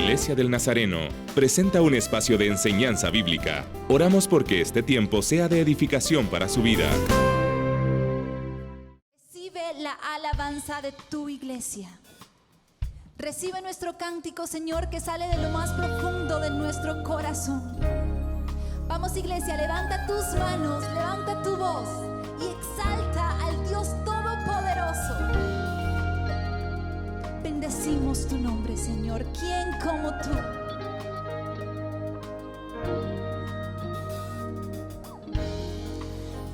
Iglesia del Nazareno presenta un espacio de enseñanza bíblica. Oramos porque este tiempo sea de edificación para su vida. Recibe la alabanza de tu iglesia. Recibe nuestro cántico, Señor, que sale de lo más profundo de nuestro corazón. Vamos, iglesia, levanta tus manos, levanta tu voz y exalta al Dios Todopoderoso. Bendecimos tu nombre, Señor. ¿Quién como tú?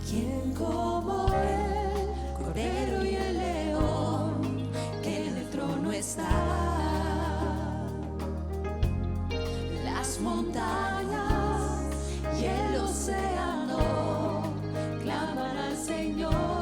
¿Quién como el Cordero y el León que en el trono está? Las montañas y el océano claman al Señor.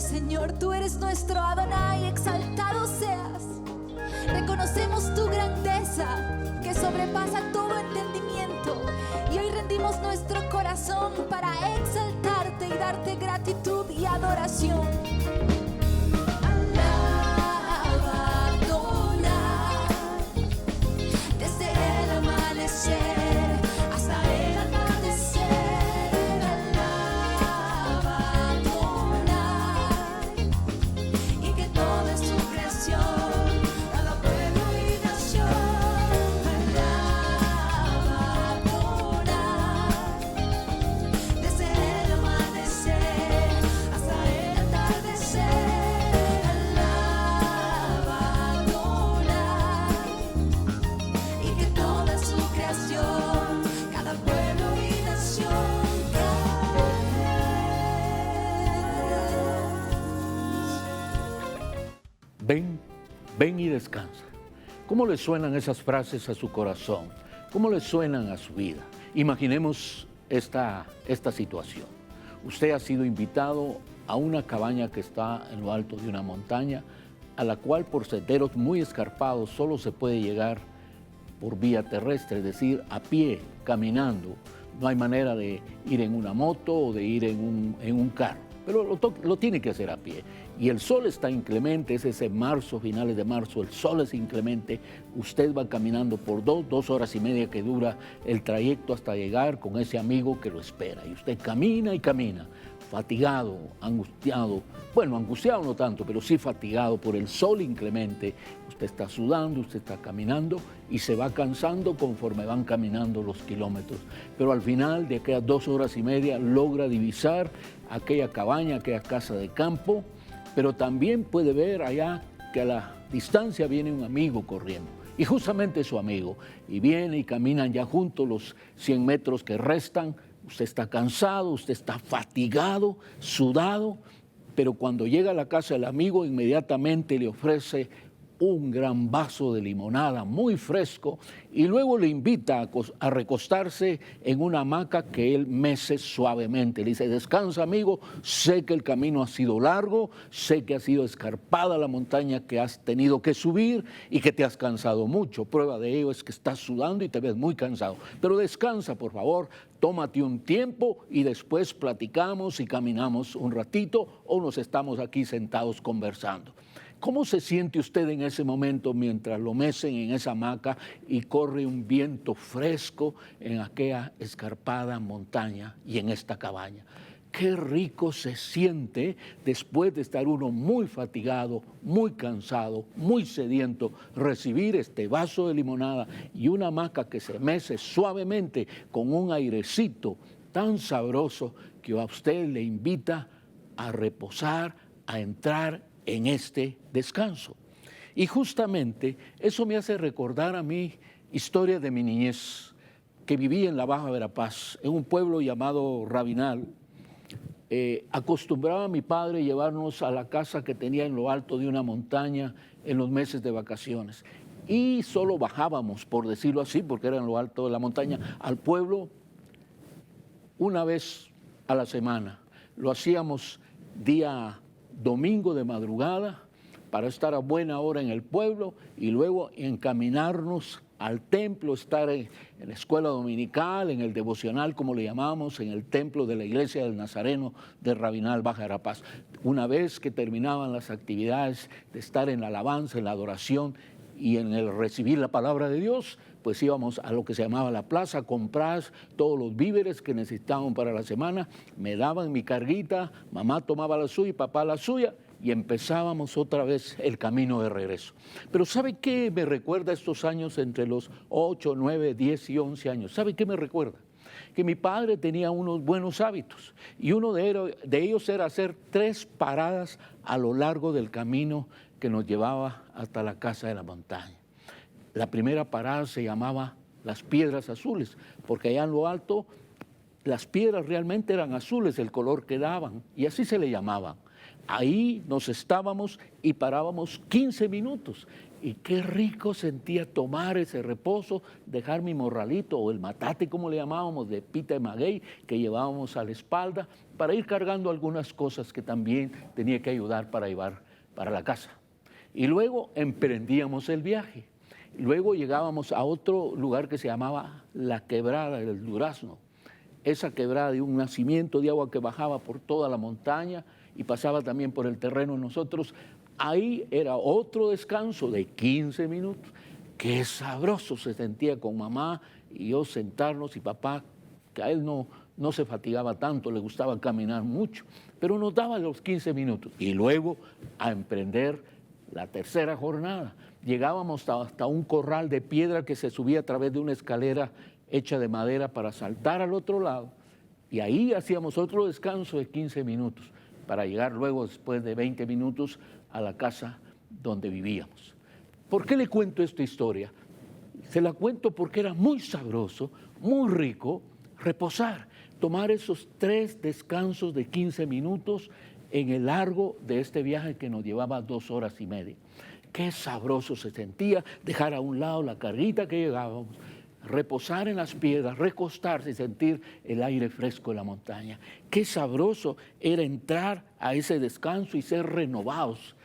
Señor, tú eres nuestro Adonai, exaltado seas. Reconocemos tu grandeza que sobrepasa todo entendimiento, y hoy rendimos nuestro corazón para exaltarte y darte gratitud y adoración. Ven y descansa. ¿Cómo le suenan esas frases a su corazón? ¿Cómo le suenan a su vida? Imaginemos esta situación. Usted ha sido invitado a una cabaña que está en lo alto de una montaña, a la cual por senderos muy escarpados solo se puede llegar por vía terrestre, es decir, a pie, caminando. No hay manera de ir en una moto o de ir en un carro, pero lo tiene que hacer a pie. Y el sol está inclemente, es ese marzo, finales de marzo, el sol es inclemente. Usted va caminando por 2 horas y media que dura el trayecto hasta llegar con ese amigo que lo espera. Y usted camina y camina, fatigado, angustiado. Bueno, angustiado no tanto, pero sí fatigado por el sol inclemente. Usted está sudando, usted está caminando y se va cansando conforme van caminando los kilómetros. Pero al final de aquellas 2 horas y media logra divisar aquella cabaña, aquella casa de campo, pero también puede ver allá que a la distancia viene un amigo corriendo, y justamente es su amigo, y viene y caminan ya juntos los 100 metros que restan. Usted está cansado, usted está fatigado, sudado, pero cuando llega a la casa del amigo inmediatamente le ofrece un gran vaso de limonada muy fresco y luego le invita a recostarse en una hamaca que él mece suavemente. Le dice: descansa, amigo, sé que el camino ha sido largo, sé que ha sido escarpada la montaña que has tenido que subir y que te has cansado mucho. Prueba de ello es que estás sudando y te ves muy cansado. Pero descansa, por favor, tómate un tiempo y después platicamos y caminamos un ratito o nos estamos aquí sentados conversando. ¿Cómo se siente usted en ese momento mientras lo mecen en esa hamaca y corre un viento fresco en aquella escarpada montaña y en esta cabaña? Qué rico se siente después de estar uno muy fatigado, muy cansado, muy sediento, recibir este vaso de limonada y una hamaca que se mece suavemente con un airecito tan sabroso que a usted le invita a reposar, a entrar en este descanso. Y justamente eso me hace recordar a mí historia de mi niñez, que viví en la Baja Verapaz, en un pueblo llamado Rabinal. Acostumbraba a mi padre llevarnos a la casa que tenía en lo alto de una montaña en los meses de vacaciones. Y solo bajábamos, por decirlo así, porque era en lo alto de la montaña, al pueblo una vez a la semana. Lo hacíamos día domingo de madrugada para estar a buena hora en el pueblo y luego encaminarnos al templo, estar en la escuela dominical, en el devocional, como le llamamos, en el templo de la iglesia del Nazareno de Rabinal, Baja Verapaz. Una vez que terminaban las actividades de estar en la alabanza, en la adoración y en el recibir la palabra de Dios, pues íbamos a lo que se llamaba la plaza a comprar todos los víveres que necesitaban para la semana, me daban mi carguita, mamá tomaba la suya y papá la suya, y empezábamos otra vez el camino de regreso. Pero ¿sabe qué me recuerda estos años entre los 8, 9, 10 y 11 años? ¿Sabe qué me recuerda? Que mi padre tenía unos buenos hábitos y uno de ellos era hacer 3 paradas a lo largo del camino que nos llevaba hasta la casa de la montaña. La primera parada se llamaba Las Piedras Azules, porque allá en lo alto las piedras realmente eran azules, el color que daban, y así se le llamaban. Ahí nos estábamos y parábamos 15 minutos. Y qué rico sentía tomar ese reposo, dejar mi morralito o el matate, como le llamábamos, de pita de maguey, que llevábamos a la espalda, para ir cargando algunas cosas que también tenía que ayudar para llevar para la casa. Y luego emprendíamos el viaje. Luego llegábamos a otro lugar que se llamaba La Quebrada del Durazno. Esa quebrada de un nacimiento de agua que bajaba por toda la montaña y pasaba también por el terreno de nosotros. Ahí era otro descanso de 15 minutos. Qué sabroso se sentía con mamá y yo sentarnos, y papá, que a él no se fatigaba tanto, le gustaba caminar mucho, pero nos daba los 15 minutos. Y luego a emprender la tercera jornada. Llegábamos hasta un corral de piedra que se subía a través de una escalera hecha de madera para saltar al otro lado, y ahí hacíamos otro descanso de 15 minutos para llegar luego, después de 20 minutos, a la casa donde vivíamos. ¿Por qué le cuento esta historia? Se la cuento porque era muy sabroso, muy rico reposar, tomar esos 3 descansos de 15 minutos en el largo de este viaje que nos llevaba 2 horas y media. Qué sabroso se sentía dejar a un lado la carguita que llegábamos, reposar en las piedras, recostarse y sentir el aire fresco de la montaña. Qué sabroso era entrar a ese descanso y ser renovados,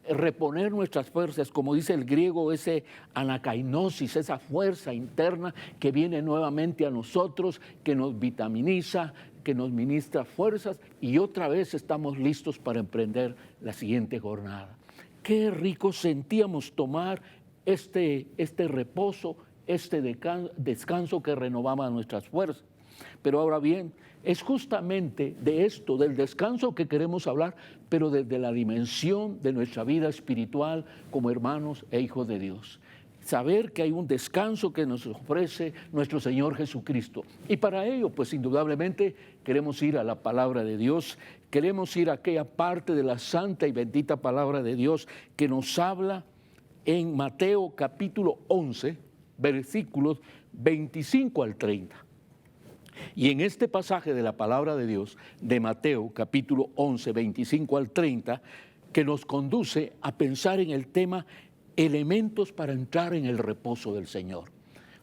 reponer nuestras fuerzas, como dice el griego, ese anakainosis, esa fuerza interna que viene nuevamente a nosotros, que nos vitaminiza, que nos ministra fuerzas, y otra vez estamos listos para emprender la siguiente jornada. Qué rico sentíamos tomar este reposo, este descanso que renovaba nuestras fuerzas. Pero ahora bien, es justamente de esto, del descanso, que queremos hablar, pero desde la dimensión de nuestra vida espiritual como hermanos e hijos de Dios. Saber que hay un descanso que nos ofrece nuestro Señor Jesucristo. Y para ello, pues indudablemente queremos ir a la palabra de Dios, queremos ir a aquella parte de la santa y bendita palabra de Dios que nos habla en Mateo capítulo 11, versículos 25 al 30. Y en este pasaje de la palabra de Dios, de Mateo capítulo 11, 25 al 30, que nos conduce a pensar en el tema elementos para entrar en el reposo del Señor.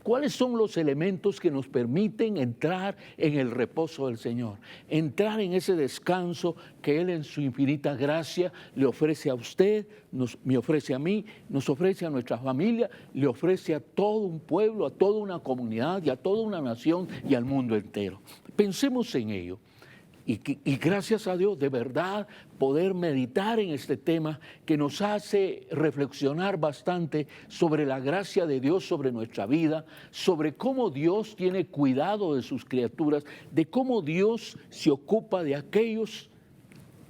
¿Cuáles son los elementos que nos permiten entrar en el reposo del Señor? Entrar en ese descanso que Él en su infinita gracia le ofrece a usted, me ofrece a mí, nos ofrece a nuestra familia, le ofrece a todo un pueblo, a toda una comunidad y a toda una nación y al mundo entero. Pensemos en ello. Y gracias a Dios, de verdad, poder meditar en este tema que nos hace reflexionar bastante sobre la gracia de Dios sobre nuestra vida, sobre cómo Dios tiene cuidado de sus criaturas, de cómo Dios se ocupa de aquellos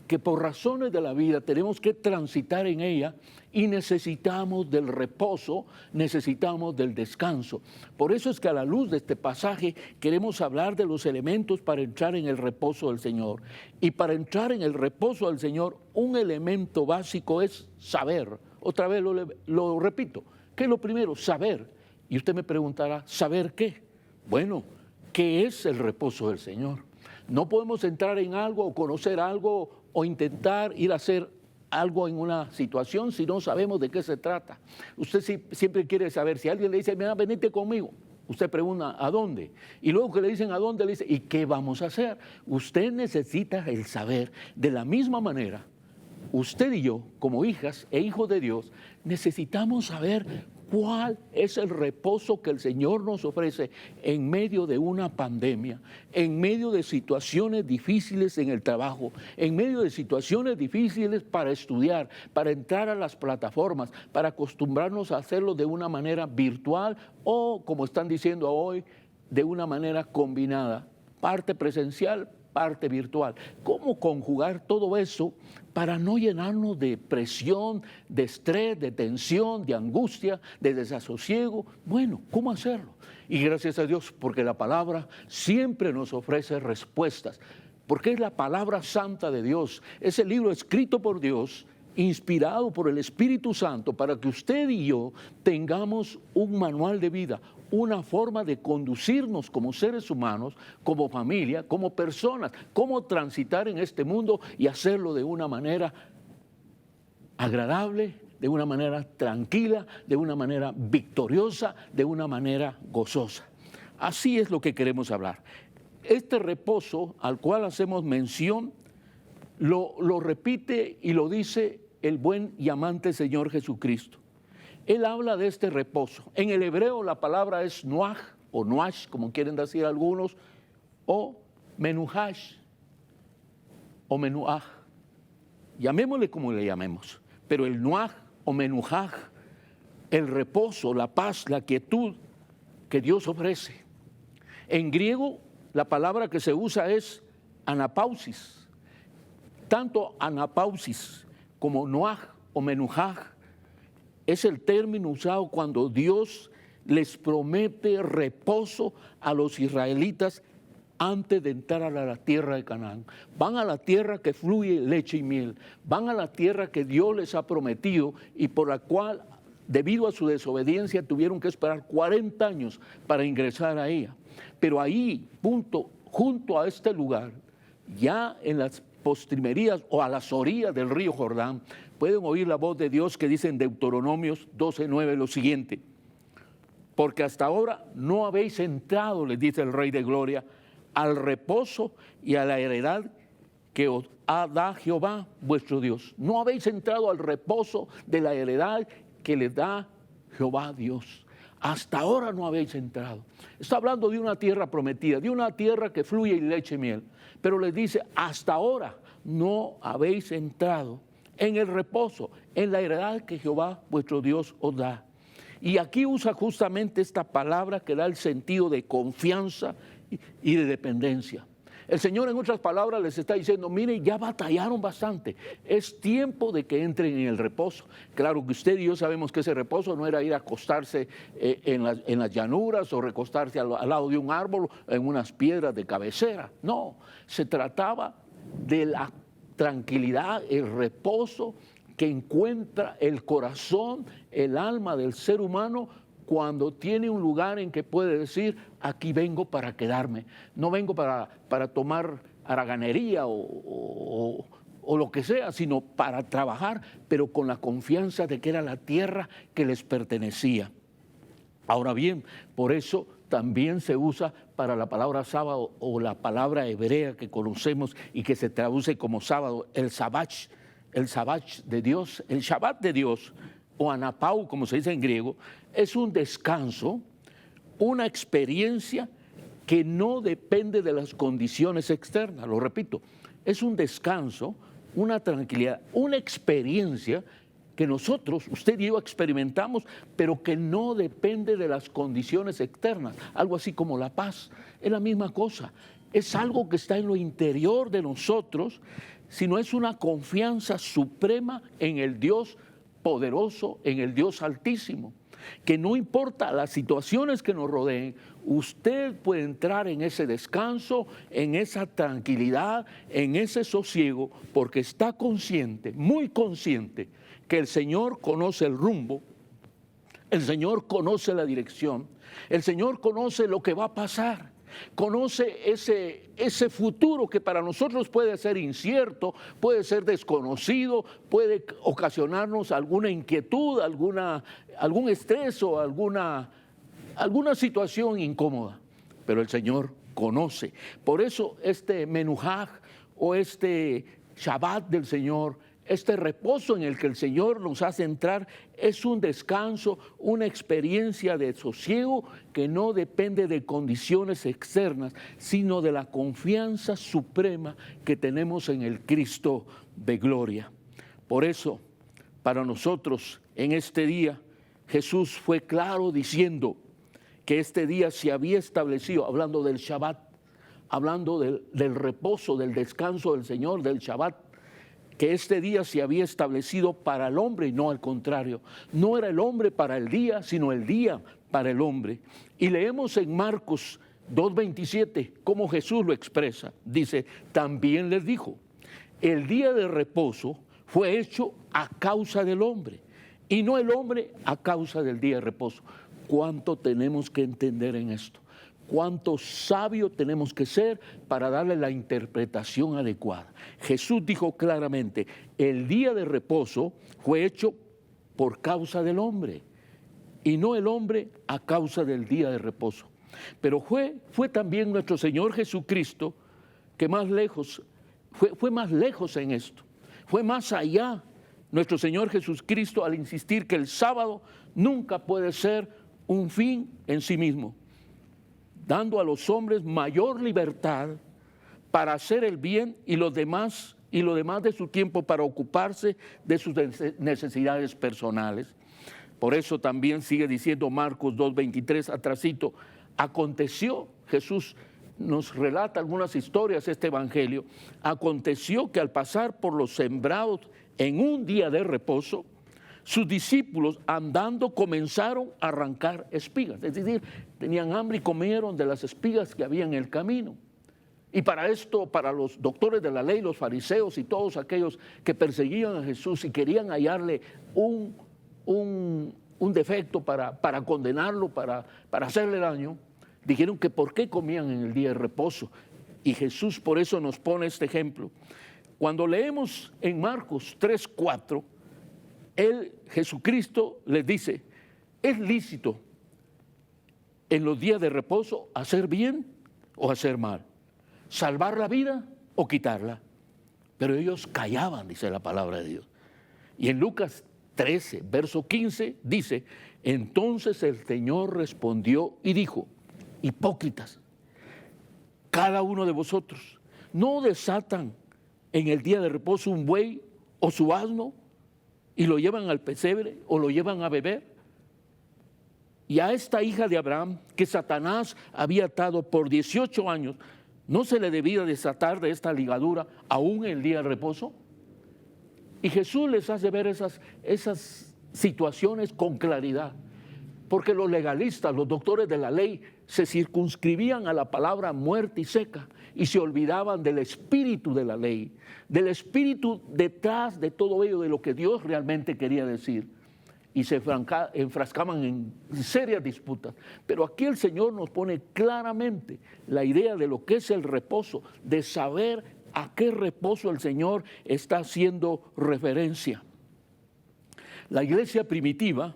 que por razones de la vida tenemos que transitar en ella y necesitamos del reposo, necesitamos del descanso. Por eso es que a la luz de este pasaje queremos hablar de los elementos para entrar en el reposo del Señor. Y para entrar en el reposo del Señor, un elemento básico es saber. Otra vez lo repito, ¿qué es lo primero? Saber. Y usted me preguntará, ¿saber qué? Bueno, ¿qué es el reposo del Señor? No podemos entrar en algo o conocer algo o intentar ir a hacer algo en una situación si no sabemos de qué se trata. Usted siempre quiere saber, si alguien le dice, mira, venite conmigo, usted pregunta, ¿a dónde? Y luego que le dicen, ¿a dónde? Le dice, ¿y qué vamos a hacer? Usted necesita el saber. De la misma manera, usted y yo, como hijas e hijos de Dios, necesitamos saber cuál es el reposo que el Señor nos ofrece en medio de una pandemia, en medio de situaciones difíciles en el trabajo, en medio de situaciones difíciles para estudiar, para entrar a las plataformas, para acostumbrarnos a hacerlo de una manera virtual o, como están diciendo hoy, de una manera combinada, parte presencial, parte virtual. ¿Cómo conjugar todo eso para no llenarnos de presión, de estrés, de tensión, de angustia, de desasosiego? Bueno, ¿cómo hacerlo? Y gracias a Dios, porque la palabra siempre nos ofrece respuestas, porque es la palabra santa de Dios, es el libro escrito por Dios, inspirado por el Espíritu Santo, para que usted y yo tengamos un manual de vida, una forma de conducirnos como seres humanos, como familia, como personas, cómo transitar en este mundo y hacerlo de una manera agradable, de una manera tranquila, de una manera victoriosa, de una manera gozosa. Así es lo que queremos hablar. Este reposo al cual hacemos mención lo repite y lo dice el buen y amante Señor Jesucristo. Él habla de este reposo. En el hebreo la palabra es nuaj o nuash, como quieren decir algunos, o menuhash o menuaj. Llamémosle como le llamemos. Pero el nuaj o menuaj, el reposo, la paz, la quietud que Dios ofrece. En griego la palabra que se usa es anapausis. Tanto anapausis como nuaj o menuaj es el término usado cuando Dios les promete reposo a los israelitas antes de entrar a la tierra de Canaán. Van a la tierra que fluye leche y miel, van a la tierra que Dios les ha prometido y por la cual, debido a su desobediencia, tuvieron que esperar 40 años para ingresar a ella. Pero ahí, junto a este lugar, ya en las postrimerías o a las orillas del río Jordán, pueden oír la voz de Dios que dice en Deuteronomios 12:9 lo siguiente: porque hasta ahora no habéis entrado, les dice el Rey de Gloria, al reposo y a la heredad que os da Jehová vuestro Dios. No habéis entrado al reposo de la heredad que les da Jehová Dios. Hasta ahora no habéis entrado. Está hablando de una tierra prometida, de una tierra que fluye y leche y miel. Pero les dice, hasta ahora no habéis entrado en el reposo, en la heredad que Jehová vuestro Dios os da. Y aquí usa justamente esta palabra que da el sentido de confianza y de dependencia. El Señor, en otras palabras, les está diciendo, miren, ya batallaron bastante, es tiempo de que entren en el reposo. Claro que usted y yo sabemos que ese reposo no era ir a acostarse en las llanuras o recostarse al lado de un árbol, en unas piedras de cabecera. No, se trataba de la tranquilidad, el reposo que encuentra el corazón, el alma del ser humano cuando tiene un lugar en que puede decir, aquí vengo para quedarme, no vengo para tomar haraganería o lo que sea, sino para trabajar, pero con la confianza de que era la tierra que les pertenecía. Ahora bien, por eso también se usa para la palabra sábado o la palabra hebrea que conocemos y que se traduce como sábado, el Shabbat de Dios, el Shabbat de Dios, o anapau, como se dice en griego, es un descanso, una experiencia que no depende de las condiciones externas. Lo repito, es un descanso, una tranquilidad, una experiencia que nosotros, usted y yo experimentamos, pero que no depende de las condiciones externas. Algo así como la paz, es la misma cosa. Es algo que está en lo interior de nosotros, sino es una confianza suprema en el Dios poderoso, en el Dios altísimo, que no importa las situaciones que nos rodeen, usted puede entrar en ese descanso, en esa tranquilidad, en ese sosiego, porque está consciente, muy consciente, que el Señor conoce el rumbo, el Señor conoce la dirección, el Señor conoce lo que va a pasar. Conoce ese futuro que para nosotros puede ser incierto, puede ser desconocido, puede ocasionarnos alguna inquietud, algún estrés o alguna situación incómoda. Pero el Señor conoce. Por eso este Menuhaj o este Shabbat del Señor, este reposo en el que el Señor nos hace entrar, es un descanso, una experiencia de sosiego que no depende de condiciones externas, sino de la confianza suprema que tenemos en el Cristo de gloria. Por eso, para nosotros en este día, Jesús fue claro diciendo que este día se había establecido, hablando del Shabbat, hablando del reposo, del descanso del Señor, del Shabbat, que este día se había establecido para el hombre y no al contrario. No era el hombre para el día, sino el día para el hombre. Y leemos en Marcos 2:27 cómo Jesús lo expresa. Dice, también les dijo, el día de reposo fue hecho a causa del hombre y no el hombre a causa del día de reposo. ¿Cuánto tenemos que entender en esto? Cuánto sabio tenemos que ser para darle la interpretación adecuada. Jesús dijo claramente, el día de reposo fue hecho por causa del hombre y no el hombre a causa del día de reposo. Pero fue también nuestro Señor Jesucristo que más lejos, fue más lejos en esto, fue más allá nuestro Señor Jesucristo al insistir que el sábado nunca puede ser un fin en sí mismo, dando a los hombres mayor libertad para hacer el bien y lo demás de su tiempo para ocuparse de sus necesidades personales. Por eso también sigue diciendo Marcos 2:23 atrasito, aconteció, Jesús nos relata algunas historias este evangelio, aconteció que al pasar por los sembrados en un día de reposo, sus discípulos andando comenzaron a arrancar espigas, es decir, tenían hambre y comieron de las espigas que había en el camino. Y para esto, para los doctores de la ley, los fariseos y todos aquellos que perseguían a Jesús y querían hallarle un defecto para condenarlo, para hacerle daño, dijeron que por qué comían en el día de reposo. Y Jesús por eso nos pone este ejemplo. Cuando leemos en Marcos 3:4, Jesucristo les dice, ¿es lícito en los días de reposo hacer bien o hacer mal? ¿Salvar la vida o quitarla? Pero ellos callaban, dice la palabra de Dios. Y en Lucas 13, verso 15, dice, entonces el Señor respondió y dijo, hipócritas, cada uno de vosotros no desatan en el día de reposo un buey o su asno y lo llevan al pesebre o lo llevan a beber. Y a esta hija de Abraham, que Satanás había atado por 18 años, ¿no se le debía desatar de esta ligadura aún el día de reposo? Y Jesús les hace ver esas situaciones con claridad, porque los legalistas, los doctores de la ley, se circunscribían a la palabra muerte y seca y se olvidaban del espíritu de la ley, del espíritu detrás de todo ello, de lo que Dios realmente quería decir, y se enfrascaban en serias disputas. Pero aquí el Señor nos pone claramente la idea de lo que es el reposo, de saber a qué reposo el Señor está haciendo referencia. La iglesia primitiva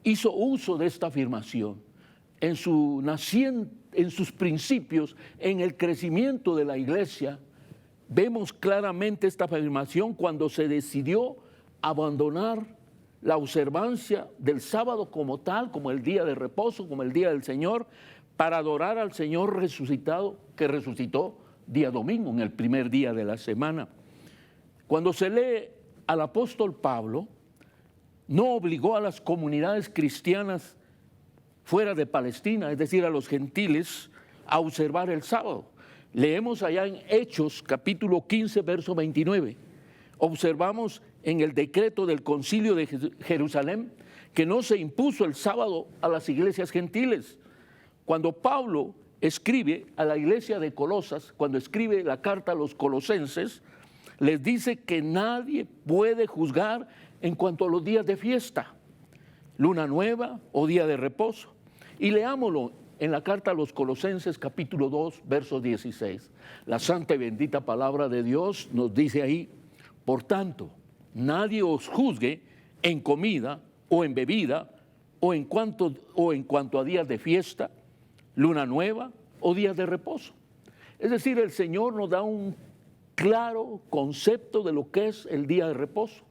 hizo uso de esta afirmación en sus principios, en el crecimiento de la iglesia. Vemos claramente esta afirmación cuando se decidió abandonar la observancia del sábado como tal, como el día de reposo, como el día del Señor, para adorar al Señor resucitado, que resucitó día domingo, en el primer día de la semana. Cuando se lee al apóstol Pablo, no obligó a las comunidades cristianas fuera de Palestina, es decir, a los gentiles, a observar el sábado. Leemos allá en Hechos, capítulo 15, verso 29. Observamos en el decreto del Concilio de Jerusalén que no se impuso el sábado a las iglesias gentiles. Cuando Pablo escribe a la iglesia de Colosas, cuando escribe la carta a los colosenses, les dice que nadie puede juzgar en cuanto a los días de fiesta, luna nueva o día de reposo. Y leámoslo en la carta a los Colosenses, capítulo 2, verso 16. La santa y bendita palabra de Dios nos dice ahí: por tanto, nadie os juzgue en comida o en bebida o en cuanto a días de fiesta, luna nueva o días de reposo. Es decir, el Señor nos da un claro concepto de lo que es el día de reposo,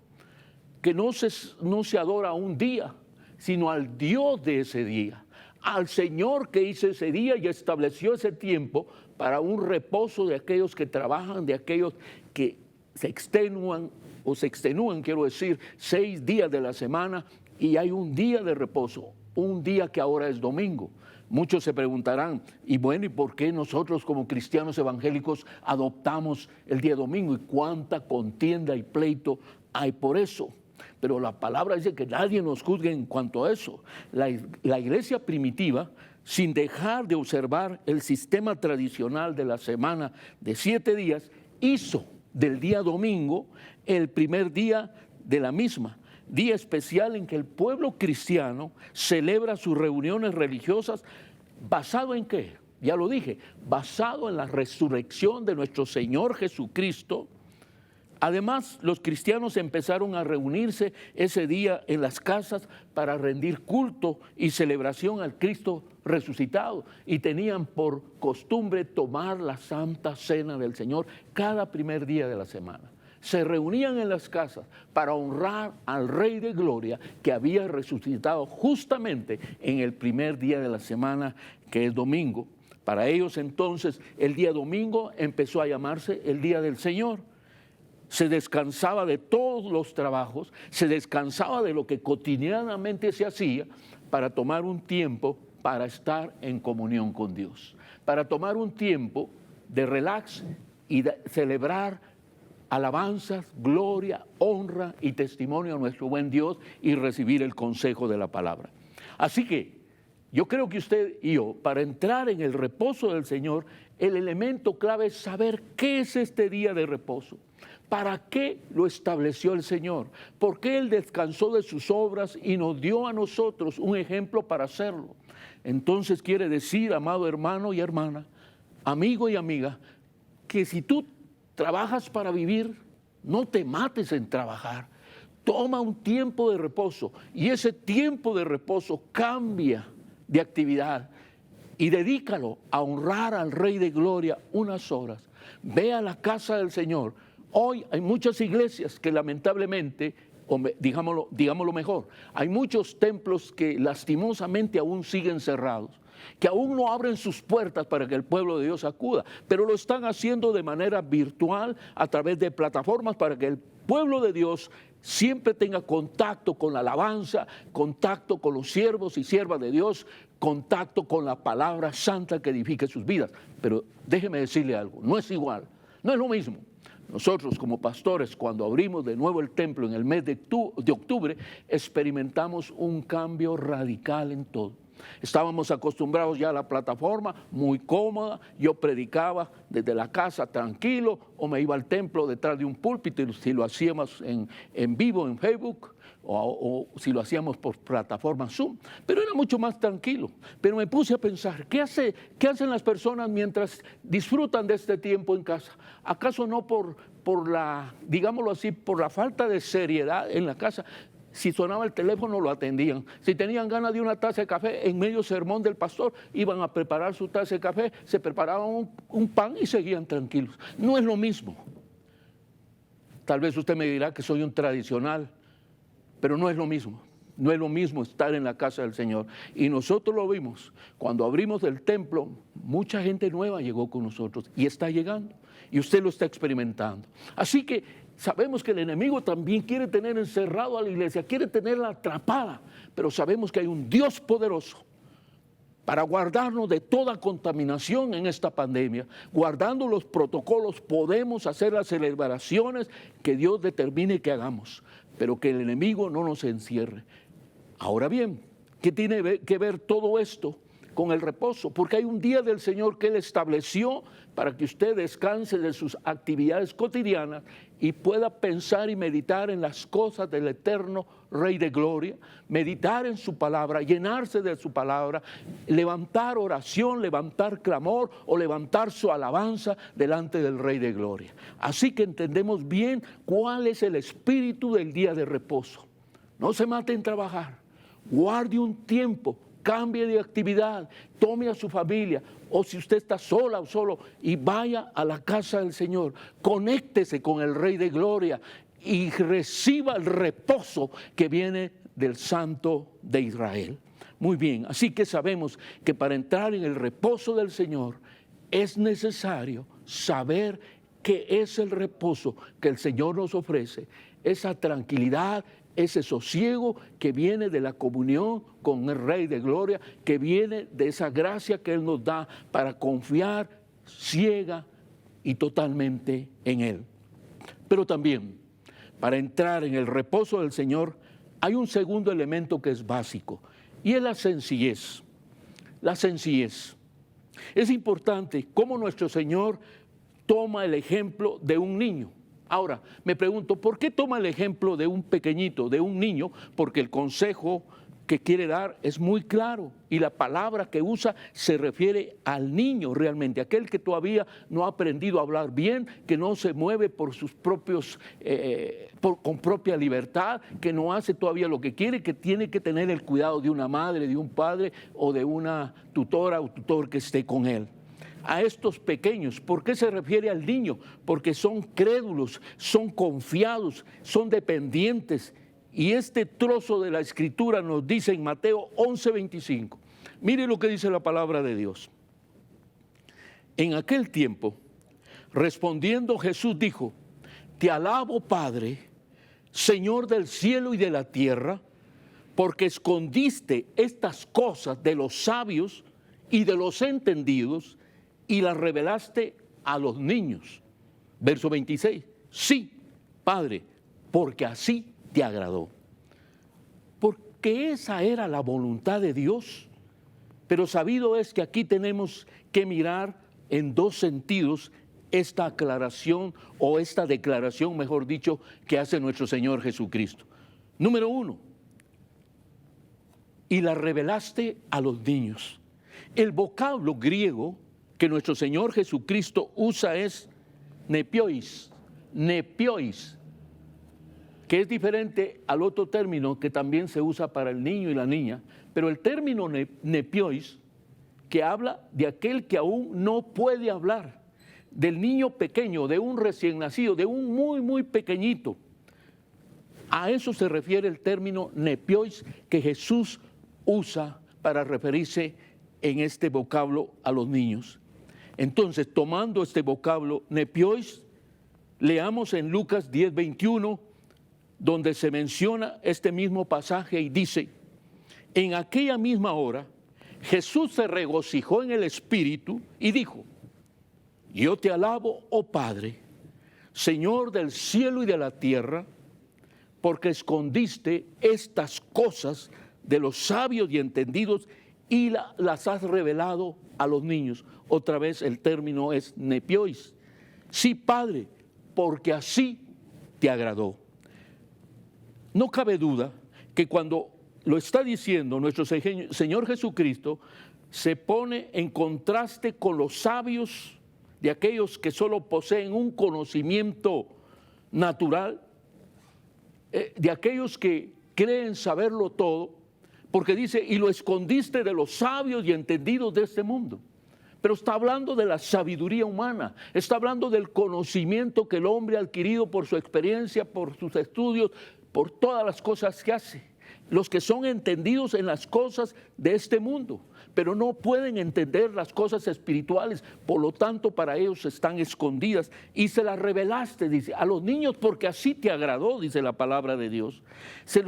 que no se adora a un día, sino al Dios de ese día, al Señor que hizo ese día y estableció ese tiempo para un reposo de aquellos que trabajan, de aquellos que se extenúan, quiero decir, 6 días de la semana, y hay un día de reposo, un día que ahora es domingo. Muchos se preguntarán, y bueno, ¿y por qué nosotros como cristianos evangélicos adoptamos el día domingo? ¿Y cuánta contienda y pleito hay por eso? Pero la palabra dice que nadie nos juzgue en cuanto a eso. La iglesia primitiva, sin dejar de observar el sistema tradicional de la semana de 7 días, hizo del día domingo el primer día de la misma, día especial en que el pueblo cristiano celebra sus reuniones religiosas. ¿Basado en qué? Ya lo dije, basado en la resurrección de nuestro Señor Jesucristo. Además, los cristianos empezaron a reunirse ese día en las casas para rendir culto y celebración al Cristo resucitado, y tenían por costumbre tomar la Santa Cena del Señor cada primer día de la semana. Se reunían en las casas para honrar al Rey de Gloria que había resucitado justamente en el primer día de la semana, que es domingo. Para ellos entonces el día domingo empezó a llamarse el Día del Señor. Se descansaba de todos los trabajos, se descansaba de lo que cotidianamente se hacía para tomar un tiempo para estar en comunión con Dios, para tomar un tiempo de relax y de celebrar alabanzas, gloria, honra y testimonio a nuestro buen Dios y recibir el consejo de la palabra. Así que yo creo que usted y yo, para entrar en el reposo del Señor, el elemento clave es saber qué es este día de reposo. ¿Para qué lo estableció el Señor? ¿Por qué Él descansó de sus obras y nos dio a nosotros un ejemplo para hacerlo? Entonces quiere decir, amado hermano y hermana, amigo y amiga, que si tú trabajas para vivir, no te mates en trabajar. Toma un tiempo de reposo, y ese tiempo de reposo cambia de actividad y dedícalo a honrar al Rey de Gloria unas horas. Ve a la casa del Señor. Hoy hay muchas iglesias que lamentablemente, digámoslo mejor, hay muchos templos que lastimosamente aún siguen cerrados, que aún no abren sus puertas para que el pueblo de Dios acuda, pero lo están haciendo de manera virtual a través de plataformas para que el pueblo de Dios siempre tenga contacto con la alabanza, contacto con los siervos y siervas de Dios, contacto con la palabra santa que edifique sus vidas. Pero déjeme decirle algo, no es igual, no es lo mismo. Nosotros como pastores, cuando abrimos de nuevo el templo en el mes de octubre, experimentamos un cambio radical en todo. Estábamos acostumbrados ya a la plataforma, muy cómoda. Yo predicaba desde la casa tranquilo, o me iba al templo detrás de un púlpito, si lo hacíamos en vivo en Facebook, o si lo hacíamos por plataforma Zoom, pero era mucho más tranquilo. Pero me puse a pensar, ¿qué hacen las personas mientras disfrutan de este tiempo en casa? ¿Acaso no por la, digámoslo así, por la falta de seriedad en la casa? Si sonaba el teléfono, lo atendían. Si tenían ganas de una taza de café, en medio sermón del pastor, iban a preparar su taza de café, se preparaban un pan y seguían tranquilos. No es lo mismo. Tal vez usted me dirá que soy un tradicional, pero no es lo mismo. No es lo mismo estar en la casa del Señor. Y nosotros lo vimos. Cuando abrimos el templo, mucha gente nueva llegó con nosotros y está llegando. Y usted lo está experimentando. Así que sabemos que el enemigo también quiere tener encerrado a la iglesia, quiere tenerla atrapada. Pero sabemos que hay un Dios poderoso para guardarnos de toda contaminación en esta pandemia. Guardando los protocolos podemos hacer las celebraciones que Dios determine que hagamos. Pero que el enemigo no nos encierre. Ahora bien, ¿qué tiene que ver todo esto con el reposo? Porque hay un día del Señor que Él estableció para que usted descanse de sus actividades cotidianas y pueda pensar y meditar en las cosas del eterno Rey de Gloria, meditar en su palabra, llenarse de su palabra, levantar oración, levantar clamor o levantar su alabanza delante del Rey de Gloria. Así que entendemos bien cuál es el espíritu del día de reposo. No se mate en trabajar, guarde un tiempo, cambie de actividad, tome a su familia, o si usted está sola o solo, y vaya a la casa del Señor, conéctese con el Rey de Gloria y reciba el reposo que viene del Santo de Israel. Muy bien, así que sabemos que para entrar en el reposo del Señor es necesario saber qué es el reposo que el Señor nos ofrece, esa tranquilidad, ese sosiego que viene de la comunión con el Rey de Gloria, que viene de esa gracia que Él nos da para confiar ciega y totalmente en Él. Pero también, para entrar en el reposo del Señor, hay un segundo elemento que es básico, y es la sencillez. La sencillez. Es importante cómo nuestro Señor toma el ejemplo de un niño. Ahora, me pregunto, ¿por qué toma el ejemplo de un pequeñito, de un niño? Porque el consejo que quiere dar es muy claro y la palabra que usa se refiere al niño realmente, aquel que todavía no ha aprendido a hablar bien, que no se mueve por sus propios, con propia libertad, que no hace todavía lo que quiere, que tiene que tener el cuidado de una madre, de un padre o de una tutora o tutor que esté con él. A estos pequeños, ¿por qué se refiere al niño? Porque son crédulos, son confiados, son dependientes. Y este trozo de la Escritura nos dice en Mateo 11:25. Mire lo que dice la palabra de Dios. En aquel tiempo, respondiendo Jesús dijo: Te alabo, Padre, Señor del cielo y de la tierra, porque escondiste estas cosas de los sabios y de los entendidos y las revelaste a los niños. Verso 26. Sí, Padre, porque así te agradó. Porque esa era la voluntad de Dios. Pero sabido es que aquí tenemos que mirar en dos sentidos esta aclaración o esta declaración, mejor dicho, que hace nuestro Señor Jesucristo. Número uno, y la revelaste a los niños. El vocablo griego que nuestro Señor Jesucristo usa es nepiois, que es diferente al otro término que también se usa para el niño y la niña, pero el término nepiois, que habla de aquel que aún no puede hablar, del niño pequeño, de un recién nacido, de un muy pequeñito. A eso se refiere el término nepiois que Jesús usa para referirse en este vocablo a los niños. Entonces, tomando este vocablo nepiois, leamos en Lucas 10:21, donde se menciona este mismo pasaje y dice: en aquella misma hora, Jesús se regocijó en el Espíritu y dijo: Yo te alabo, oh Padre, Señor del cielo y de la tierra, porque escondiste estas cosas de los sabios y entendidos y las has revelado a los niños. Otra vez el término es nepiois. Sí, Padre, porque así te agradó. No cabe duda que cuando lo está diciendo nuestro Señor Jesucristo, se pone en contraste con los sabios de aquellos que solo poseen un conocimiento natural, de aquellos que creen saberlo todo, porque dice: y lo escondiste de los sabios y entendidos de este mundo. Pero está hablando de la sabiduría humana, está hablando del conocimiento que el hombre ha adquirido por su experiencia, por sus estudios, por todas las cosas que hace. los que son entendidos en las cosas de este mundo, pero no pueden entender las cosas espirituales, por lo tanto para ellos están escondidas, y se las revelaste, dice, a los niños porque así te agradó, dice la palabra de Dios. Se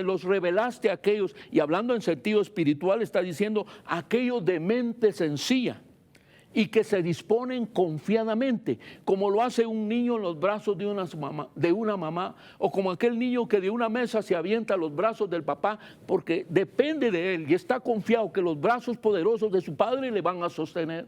los revelaste a aquellos, y hablando en sentido espiritual está diciendo aquellos de mente sencilla y que se disponen confiadamente, como lo hace un niño en los brazos de una mamá, o como aquel niño que de una mesa se avienta a los brazos del papá, porque depende de él y está confiado que los brazos poderosos de su padre le van a sostener.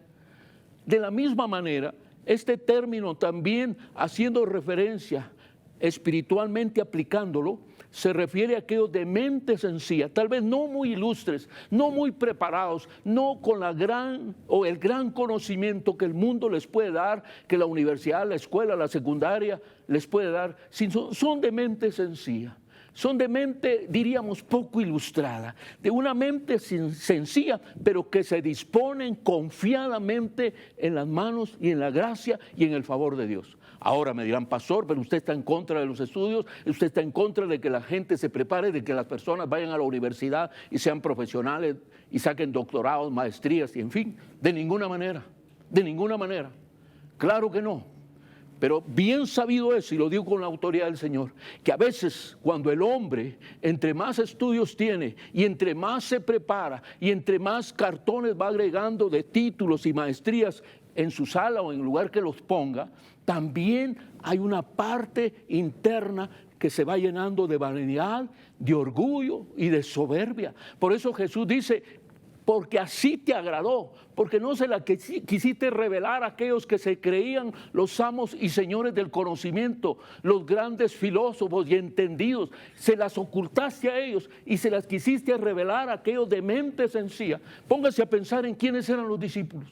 De la misma manera, este término también, haciendo referencia espiritualmente aplicándolo, se refiere a aquellos de mente sencilla, tal vez no muy ilustres, no muy preparados, no con el gran conocimiento que el mundo les puede dar, que la universidad, la escuela, la secundaria les puede dar, sino son de mente sencilla. Son de mente, diríamos, poco ilustrada, de una mente sencilla, pero que se disponen confiadamente en las manos y en la gracia y en el favor de Dios. Ahora me dirán, pastor, pero usted está en contra de los estudios, usted está en contra de que la gente se prepare, de que las personas vayan a la universidad y sean profesionales y saquen doctorados, maestrías y en fin, de ninguna manera, de ninguna manera. Claro que no. Pero bien sabido es, y lo digo con la autoridad del Señor, que a veces cuando el hombre entre más estudios tiene y entre más se prepara y entre más cartones va agregando de títulos y maestrías en su sala o en el lugar que los ponga, también hay una parte interna que se va llenando de vanidad, de orgullo y de soberbia. Por eso Jesús dice, porque así te agradó, porque no se la quisiste revelar a aquellos que se creían los amos y señores del conocimiento, los grandes filósofos y entendidos, se las ocultaste a ellos y se las quisiste revelar a aquellos de mente sencilla. Póngase a pensar en quiénes eran los discípulos.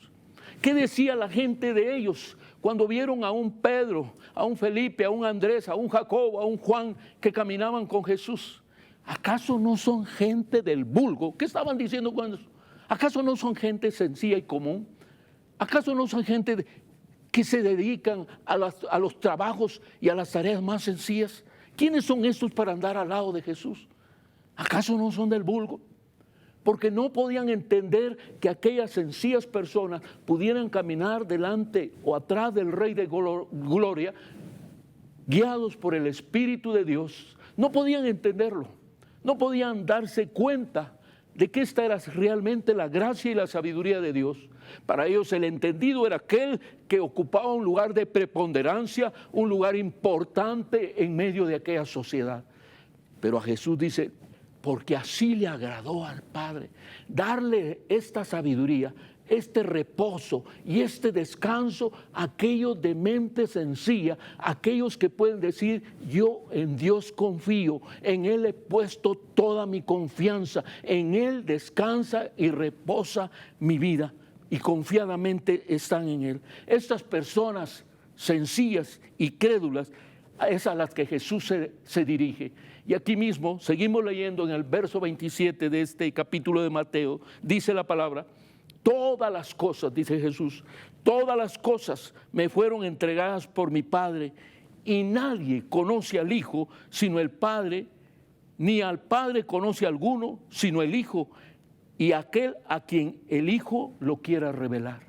¿Qué decía la gente de ellos cuando vieron a un Pedro, a un Felipe, a un Andrés, a un Jacobo, a un Juan que caminaban con Jesús? ¿Acaso no son gente del vulgo? ¿Qué estaban diciendo cuando? ¿Acaso no son gente sencilla y común? ¿Acaso no son gente que se dedican a los trabajos y a las tareas más sencillas? ¿Quiénes son estos para andar al lado de Jesús? ¿Acaso no son del vulgo? Porque no podían entender que aquellas sencillas personas pudieran caminar delante o atrás del Rey de Gloria, guiados por el Espíritu de Dios. No podían entenderlo, no podían darse cuenta de que esta era realmente la gracia y la sabiduría de Dios. Para ellos el entendido era aquel que ocupaba un lugar de preponderancia, un lugar importante en medio de aquella sociedad. Pero a Jesús dice, porque así le agradó al Padre darle esta sabiduría, este reposo y este descanso a aquellos de mente sencilla, aquellos que pueden decir, yo en Dios confío, en Él he puesto toda mi confianza, en Él descansa y reposa mi vida, y confiadamente están en Él. Estas personas sencillas y crédulas, es a las que Jesús se dirige. Y aquí mismo, seguimos leyendo en el verso 27 de este capítulo de Mateo, dice la palabra, todas las cosas, dice Jesús, todas las cosas me fueron entregadas por mi Padre, y nadie conoce al Hijo sino el Padre, ni al Padre conoce a alguno sino el Hijo, y aquel a quien el Hijo lo quiera revelar.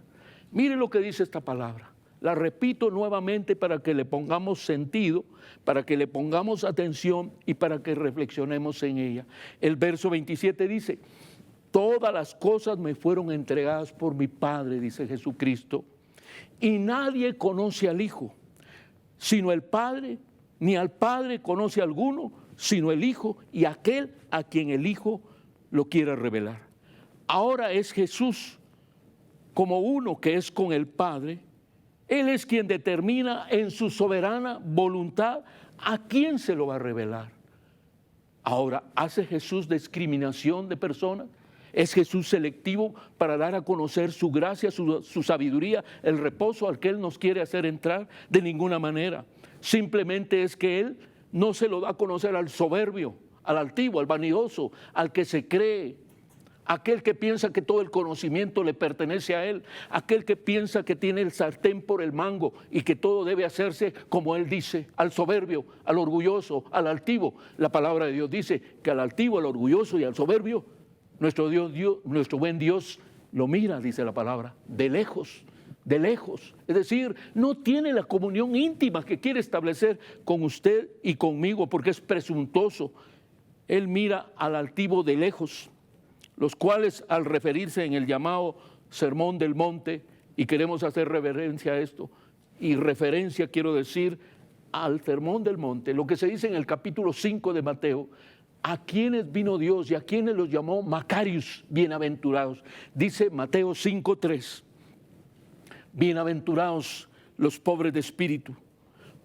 Mire lo que dice esta palabra. La repito nuevamente para que le pongamos sentido, para que le pongamos atención y para que reflexionemos en ella. El verso 27 dice, todas las cosas me fueron entregadas por mi Padre, dice Jesucristo, y nadie conoce al Hijo, sino el Padre, ni al Padre conoce a alguno, sino el Hijo, y aquel a quien el Hijo lo quiera revelar. Ahora es Jesús como uno que es con el Padre. Él es quien determina en su soberana voluntad a quién se lo va a revelar. Ahora, ¿hace Jesús discriminación de personas? ¿Es Jesús selectivo para dar a conocer su gracia, su sabiduría, el reposo al que Él nos quiere hacer entrar? De ninguna manera. Simplemente es que Él no se lo da a conocer al soberbio, al altivo, al vanidoso, al que se cree, aquel que piensa que todo el conocimiento le pertenece a él, aquel que piensa que tiene el sartén por el mango y que todo debe hacerse como él dice, al soberbio, al orgulloso, al altivo. La palabra de Dios dice que al altivo, al orgulloso y al soberbio, nuestro buen Dios lo mira, dice la palabra, de lejos. De lejos, es decir, no tiene la comunión íntima que quiere establecer con usted y conmigo porque es presuntuoso. Él mira al altivo de lejos, los cuales al referirse en el llamado Sermón del Monte, y queremos hacer reverencia a esto, y referencia quiero decir al Sermón del Monte, lo que se dice en el capítulo 5 de Mateo, a quienes vino Dios y a quienes los llamó Macarios, bienaventurados. Dice Mateo 5:3, bienaventurados los pobres de espíritu,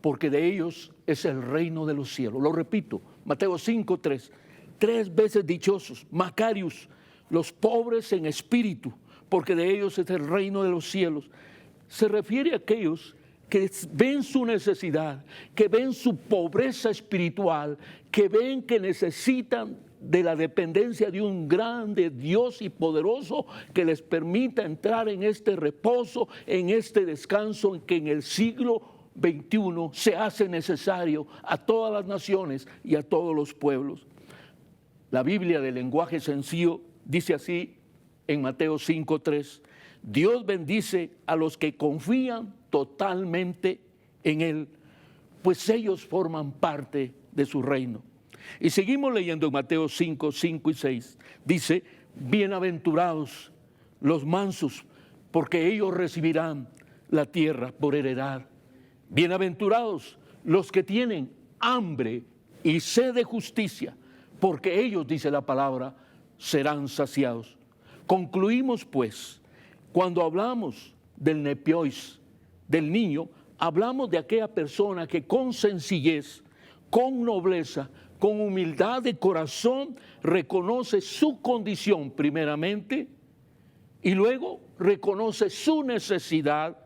porque de ellos es el reino de los cielos. Lo repito, Mateo 5:3, 3 veces dichosos, Macarios, los pobres en espíritu, porque de ellos es el reino de los cielos. Se refiere a aquellos que ven su necesidad, que ven su pobreza espiritual, que ven que necesitan de la dependencia de un grande Dios y poderoso que les permita entrar en este reposo, en este descanso en que en el siglo XXI se hace necesario a todas las naciones y a todos los pueblos. La Biblia de lenguaje sencillo dice así en Mateo 5:3, Dios bendice a los que confían totalmente en Él, pues ellos forman parte de su reino. Y seguimos leyendo en Mateo 5:5 y 6, dice, bienaventurados los mansos, porque ellos recibirán la tierra por heredad. Bienaventurados los que tienen hambre y sed de justicia, porque ellos, dice la palabra, serán saciados. Concluimos pues, cuando hablamos del nepiois, del niño, hablamos de aquella persona que con sencillez, con nobleza, con humildad de corazón, reconoce su condición primeramente y luego reconoce su necesidad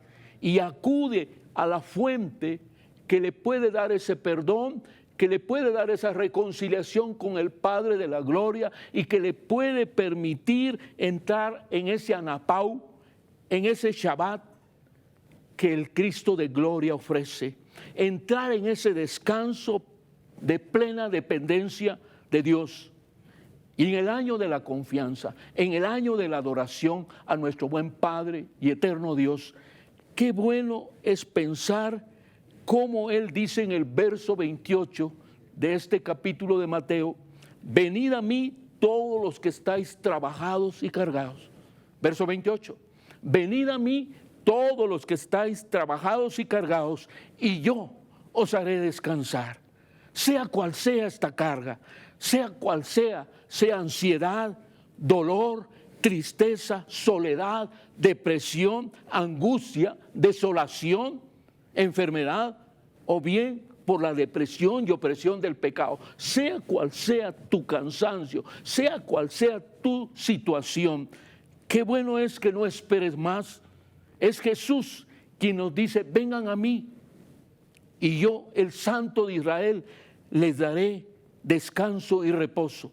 y acude a la fuente que le puede dar ese perdón, que le puede dar esa reconciliación con el Padre de la Gloria y que le puede permitir entrar en ese anapau, en ese Shabbat que el Cristo de gloria ofrece, entrar en ese descanso de plena dependencia de Dios. Y en el año de la confianza, en el año de la adoración a nuestro buen Padre y eterno Dios, qué bueno es pensar como Él dice en el verso 28 de este capítulo de Mateo, venid a mí todos los que estáis trabajados y cargados. Verso 28, venid a mí todos los que estáis trabajados y cargados, y yo os haré descansar. Sea cual sea esta carga, sea cual sea ansiedad, dolor, tristeza, soledad, depresión, angustia, desolación, enfermedad, o bien por la depresión y opresión del pecado, sea cual sea tu cansancio, sea cual sea tu situación, qué bueno es que no esperes más. Es Jesús quien nos dice, vengan a mí, y yo, el Santo de Israel, les daré descanso y reposo.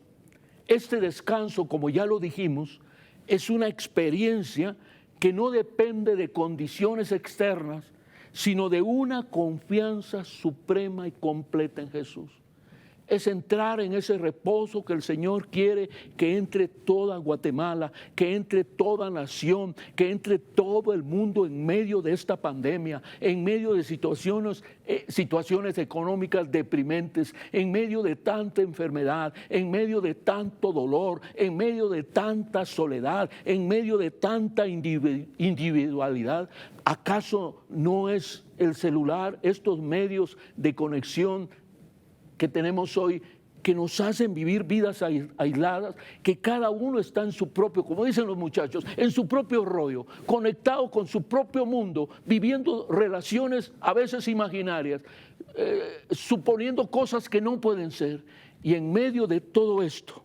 Este descanso, como ya lo dijimos, es una experiencia que no depende de condiciones externas, sino de una confianza suprema y completa en Jesús. Es entrar en ese reposo que el Señor quiere que entre toda Guatemala, que entre toda nación, que entre todo el mundo en medio de esta pandemia, en medio de situaciones económicas deprimentes, en medio de tanta enfermedad, en medio de tanto dolor, en medio de tanta soledad, en medio de tanta individualidad. ¿Acaso no es el celular, estos medios de conexión que tenemos hoy, que nos hacen vivir vidas aisladas, que cada uno está en su propio, como dicen los muchachos, en su propio rollo, conectado con su propio mundo, viviendo relaciones a veces imaginarias, suponiendo cosas que no pueden ser? Y en medio de todo esto,